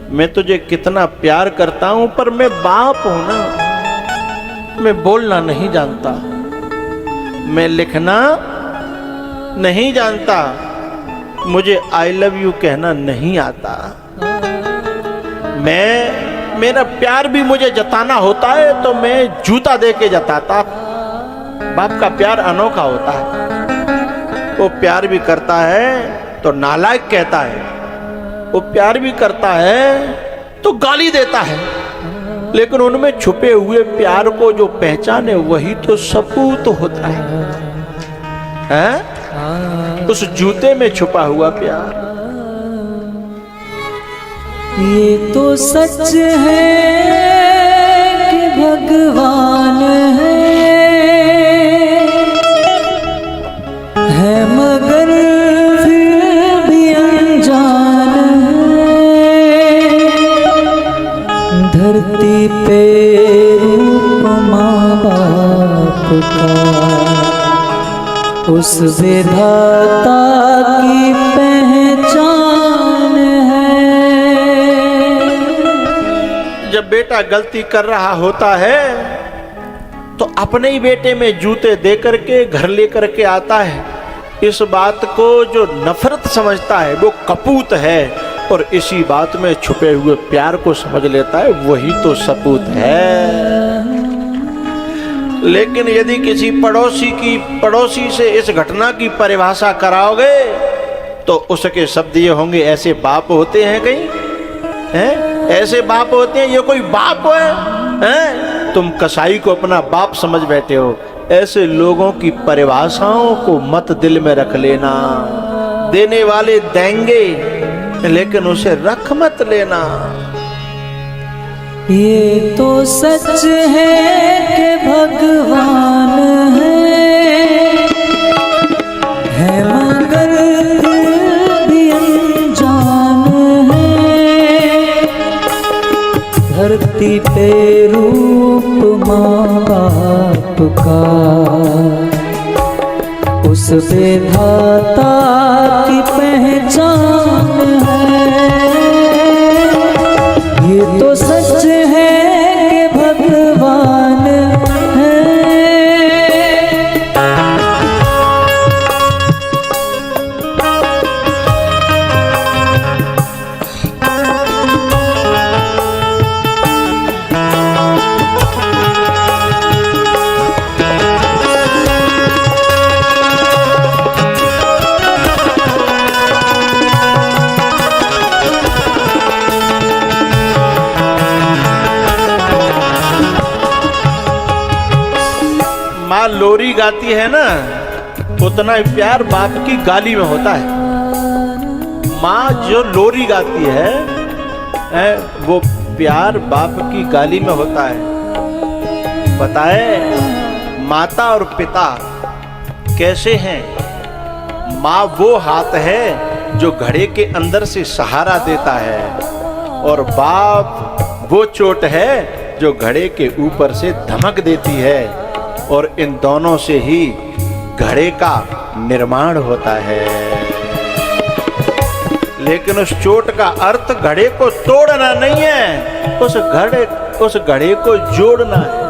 मैं तुझे कितना प्यार करता हूं, पर मैं बाप हूं ना, मैं बोलना नहीं जानता, मैं लिखना नहीं जानता, मुझे आई लव यू कहना नहीं आता। मेरा प्यार भी मुझे जताना होता है तो मैं जूता दे के जताता। बाप का प्यार अनोखा होता है। वो प्यार भी करता है तो नालायक कहता है, वो प्यार भी करता है तो गाली देता है, लेकिन उनमें छुपे हुए प्यार को जो पहचाने वही तो सपूत होता है? उस जूते में छुपा हुआ प्यार। ये तो सच है कि भगवान है मगर फिर भी अनजान है। धरती पे रूप माँ बाप का उस विधाता की पहचान है। जब बेटा गलती कर रहा होता है तो अपने ही बेटे में जूते दे करके घर लेकर के आता है। इस बात को जो नफरत समझता है वो कपूत है, और इसी बात में छुपे हुए प्यार को समझ लेता है वही तो सपूत है। लेकिन यदि किसी पड़ोसी से इस घटना की परिभाषा कराओगे तो उसके शब्द ये होंगे, ऐसे बाप होते हैं कहीं? हैं? ऐसे बाप होते हैं? ये कोई बाप है? तुम कसाई को अपना बाप समझ बैठे हो। ऐसे लोगों की परिभाषाओं को मत दिल में रख लेना। देने वाले देंगे लेकिन उसे रख मत लेना। ये तो सच है कि भगवान है मगर भी अनजान है। धरती पे रूप माँ बाप का उस विधाता की पहचान है। ये तो सच है कि भगवान है। माँ लोरी गाती है ना, उतना ही प्यार बाप की गाली में होता है। माँ जो लोरी गाती है वो प्यार बाप की गाली में होता है। बताए माता और पिता कैसे हैं? माँ वो हाथ है जो घड़े के अंदर से सहारा देता है, और बाप वो चोट है जो घड़े के ऊपर से धमक देती है, और इन दोनों से ही घड़े का निर्माण होता है। लेकिन उस चोट का अर्थ घड़े को तोड़ना नहीं है, उस घड़े को जोड़ना है,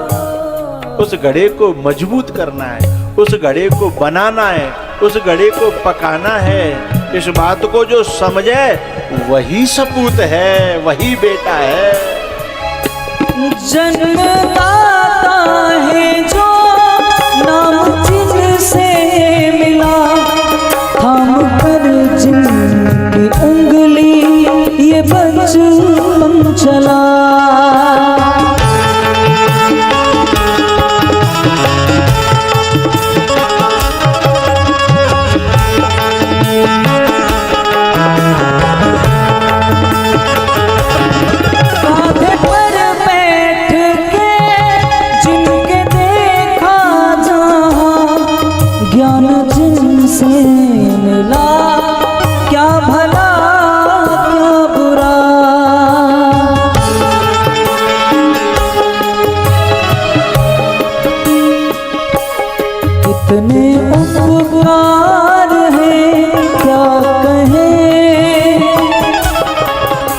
उस घड़े को मजबूत करना है, उस घड़े को बनाना है, उस घड़े को पकाना है। इस बात को जो समझे वही सपूत है, वही बेटा है। जन्मदाता है जो नाम जिनसे मिला, थाम कर जिनकी उंगली ये बचपन चला।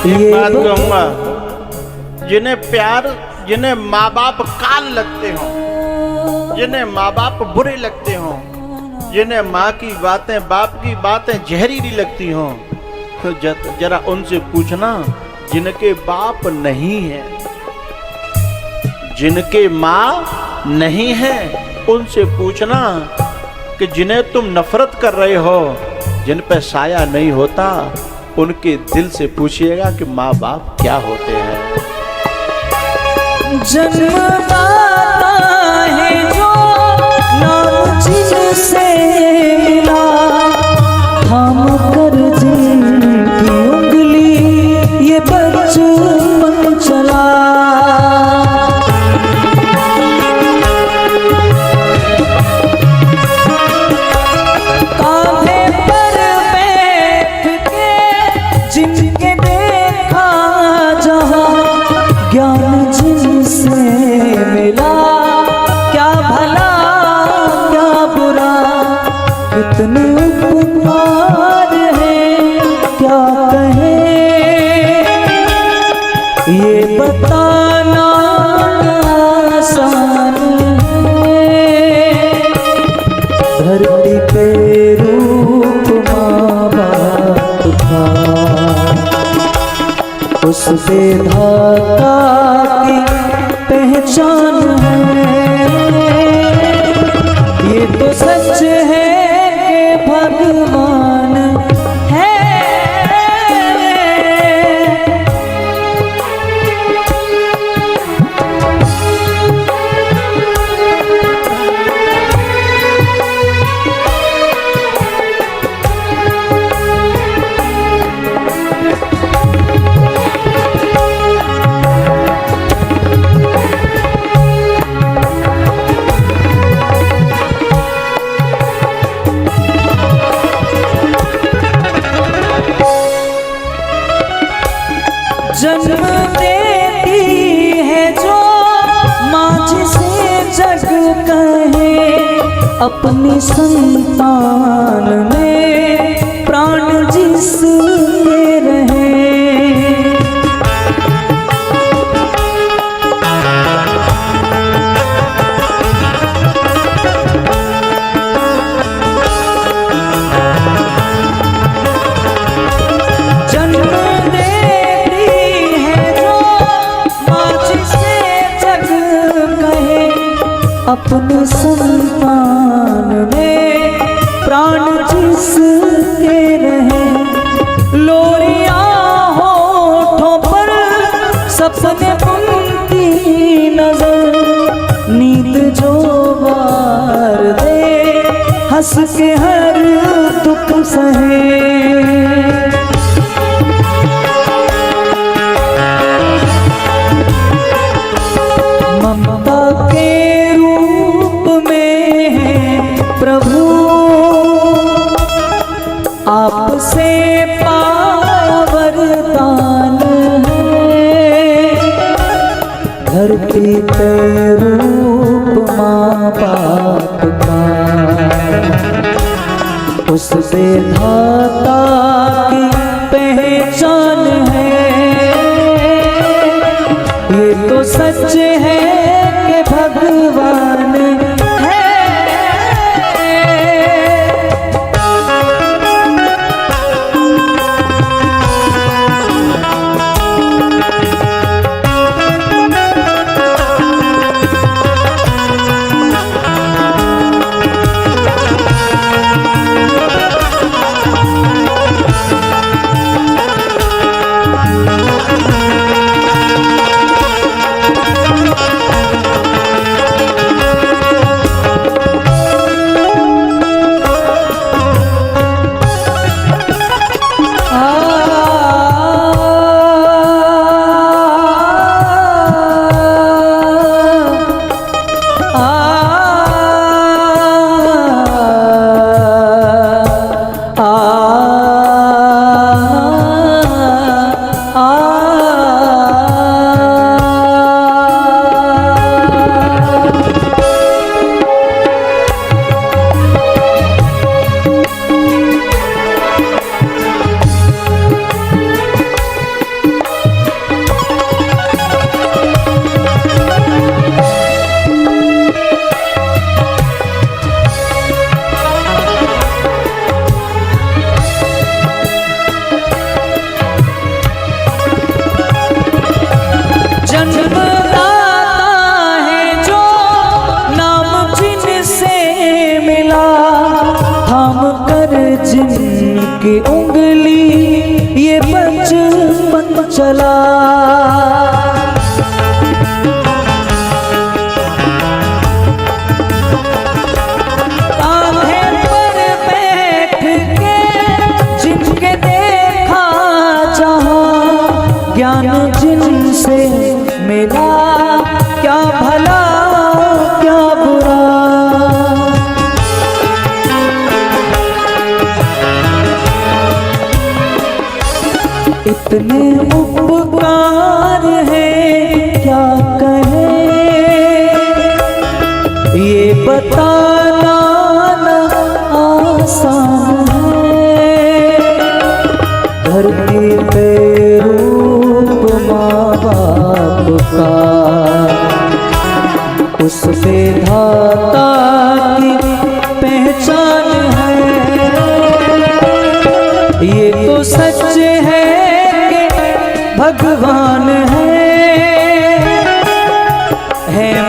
एक ये बात कहूंगा, जिन्हें माँ बाप काल लगते हों, जिन्हें माँ बाप बुरे लगते हों, जिन्हें माँ की बातें बाप की बातें जहरीली लगती हों, तो जरा उनसे पूछना जिनके बाप नहीं है, जिनके माँ नहीं है, उनसे पूछना कि जिन्हें तुम नफरत कर रहे हो, जिन पे साया नहीं होता, उनके दिल से पूछिएगा कि माँ बाप क्या होते हैं। जन्मदाता है जो नाम जिनसे मिला, थाम कर जिनकी उंगली ये बचपन चला। कांधे पर बैठ के जिनके देखा जहां, ज्ञान जिनसे मिला, क्या भला क्या बुरा, कितने उपकार हैं क्या कहें, ये बताना आसान है। धरती पे रूप माँ बाप का, उस विधाता की पहचान है। ये तो सच है कि भगवान है। जन्म देती है जो माँ जिसे जग कहे, अपनी संतान में प्राण जिसके रहे। अपने संतान में प्राण जिसके रहे, लोरियां होठों पर सपने बुनती नजर, नींद जो बार दे हंस के हर दुख सहे। ममता के रूप में है प्रभु, आपसे पाया वरदान है। धरती पे रूप माँ बाप का, उस विधाता की पहचान है। ये तो सच है कि भगवान है। की उंगली ये बचपन चला। कांधे पर बैठ के जिनके देखा जहां, ज्ञान जिनसे मिला क्या भला क्या बुरा। इतने उपकार हैं क्या कहें, ये बताना न आसान है। धरती पे रूप माँ बाप का, उस विधाता की पहचान है। ये तो सच है भगवान है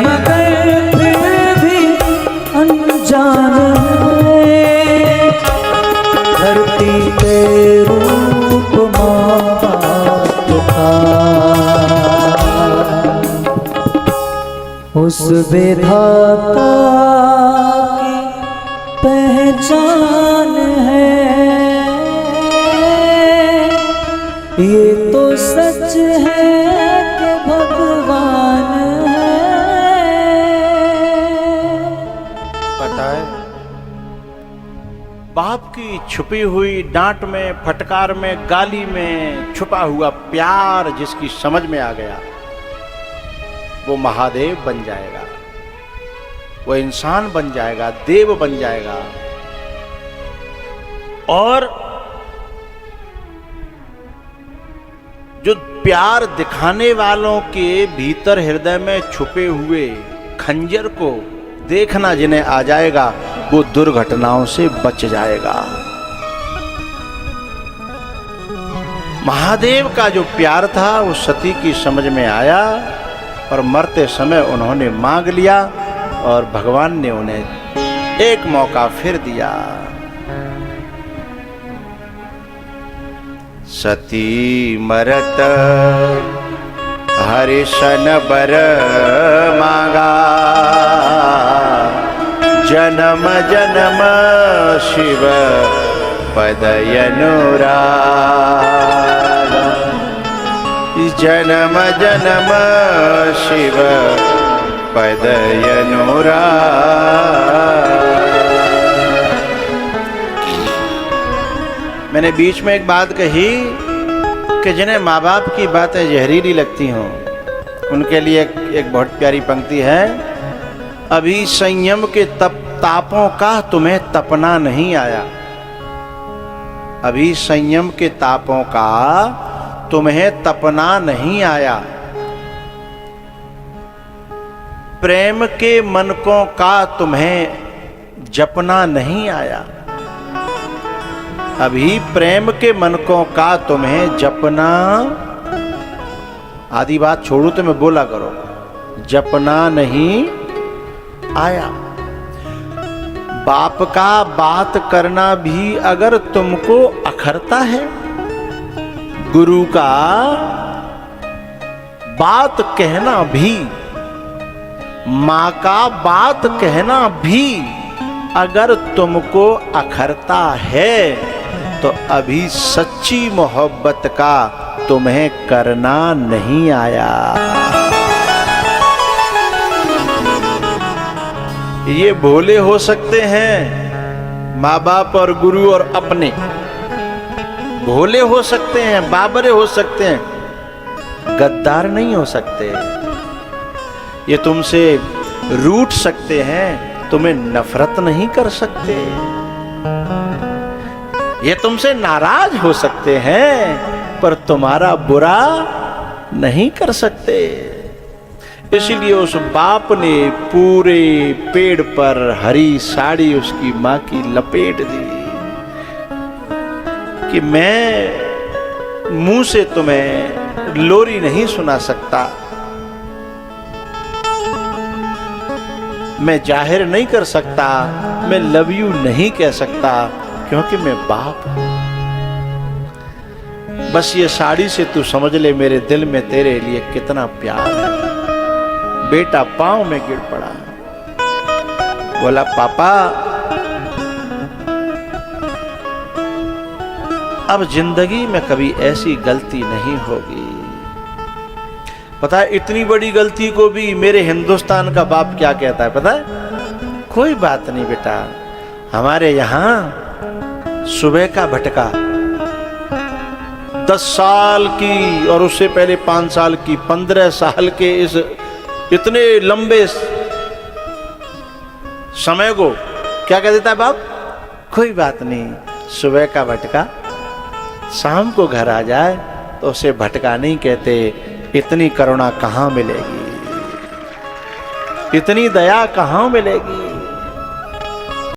मगर फिर भी अनजान है। धरती पे रूप माँ बाप का, उस विधाता की पहचान है। ये तो सच है कि भगवान है। पता है, बाप की छुपी हुई डांट में, फटकार में, गाली में छुपा हुआ प्यार जिसकी समझ में आ गया, वो महादेव बन जाएगा, वो इंसान बन जाएगा, देव बन जाएगा। और जो प्यार दिखाने वालों के भीतर हृदय में छुपे हुए खंजर को देखना जिन्हें आ जाएगा, वो दुर्घटनाओं से बच जाएगा। महादेव का जो प्यार था वो सती की समझ में आया और मरते समय उन्होंने मांग लिया और भगवान ने उन्हें एक मौका फिर दिया। सती मरत हरिशन बर मांगा, जन्म जन्म शिव पदयनुराग। जन्म जन्म शिव पदयनुराग। मैंने बीच में एक बात कही कि जिन्हें माँ बाप की बातें जहरीली लगती हों उनके लिए एक बहुत प्यारी पंक्ति है। अभी संयम के तापों का तुम्हें तपना नहीं आया। अभी संयम के तापों का तुम्हें तपना नहीं आया। प्रेम के मनकों का तुम्हें जपना नहीं आया। अभी प्रेम के मनकों का तुम्हें जपना, आधी बात छोड़ो तो मैं बोला करो, जपना नहीं आया। बाप का बात करना भी अगर तुमको अखरता है, गुरु का बात कहना भी, माँ का बात कहना भी अगर तुमको अखरता है तो अभी सच्ची मोहब्बत का तुम्हें करना नहीं आया। ये भोले हो सकते हैं माँ बाप और गुरु और अपने, भोले हो सकते हैं, बाबरे हो सकते हैं, गद्दार नहीं हो सकते। ये तुमसे रूठ सकते हैं, तुम्हें नफरत नहीं कर सकते। ये तुमसे नाराज हो सकते हैं पर तुम्हारा बुरा नहीं कर सकते। इसलिए उस बाप ने पूरे पेड़ पर हरी साड़ी उसकी माँ की लपेट दी कि मैं मुंह से तुम्हें लोरी नहीं सुना सकता, मैं जाहिर नहीं कर सकता, मैं लव यू नहीं कह सकता क्योंकि मैं बाप हूं। बस ये साड़ी से तू समझ ले मेरे दिल में तेरे लिए कितना प्यार है। बेटा पांव में गिर पड़ा, बोला पापा अब जिंदगी में कभी ऐसी गलती नहीं होगी। पता है इतनी बड़ी गलती को भी मेरे हिंदुस्तान का बाप क्या कहता है पता है? कोई बात नहीं बेटा, हमारे यहां सुबह का भटका 10 साल की और उससे पहले 5 साल की 15 साल के इस इतने लंबे समय को क्या कह देता है बाप? कोई बात नहीं, सुबह का भटका शाम को घर आ जाए तो उसे भटका नहीं कहते। इतनी करुणा कहां मिलेगी, इतनी दया कहां मिलेगी।